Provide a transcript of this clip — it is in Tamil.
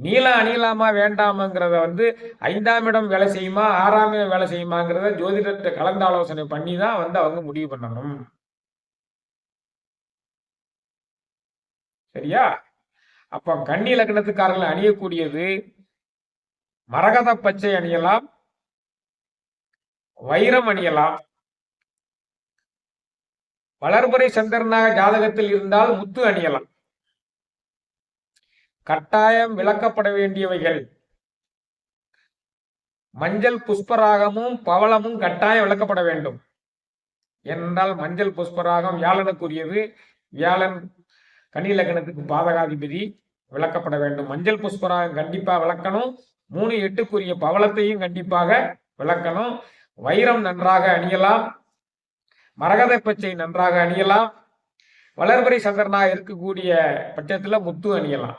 நீளம் அணியலாமா வேண்டாமாங்கிறத வந்து 5ஆம் இடம் வேலை செய்யுமா 6ஆம் இடம் வேலை செய்யுமாங்கிறத ஜோதிடத்தை கலந்து ஆலோசனை பண்ணி தான் வந்து அவங்க முடிவு பண்ணணும். சரியா? அப்ப கன்னி லக்னத்துக்காரர்கள் அணியக்கூடியது மரகத பச்சை அணியலாம், வைரம் அணியலாம். வளர்புரை சந்திரனாக ஜாதகத்தில் இருந்தால் முத்து அணியலாம். கட்டாயம் விளக்கப்பட வேண்டியவைகள் மஞ்சள் புஷ்பராகமும் பவளமும் கட்டாயம் விளக்கப்பட வேண்டும். ஏனென்றால் மஞ்சள் புஷ்பராகம் வியாழனுக்குரியது. வியாழன் கன்னி லக்னத்துக்கு பாதகாதிபதி, விளக்கப்பட வேண்டும். மஞ்சள் புஷ்பராகம் கண்டிப்பா விளக்கணும். 3/8க்குரிய பவளத்தையும் கண்டிப்பாக விளக்கணும். வைரம் நன்றாக அணியலாம், மரகத பச்சை நன்றாக அணியலாம். வளர்பிறை சந்திரனாக இருக்கக்கூடிய பட்சத்துல முத்து அணியலாம்.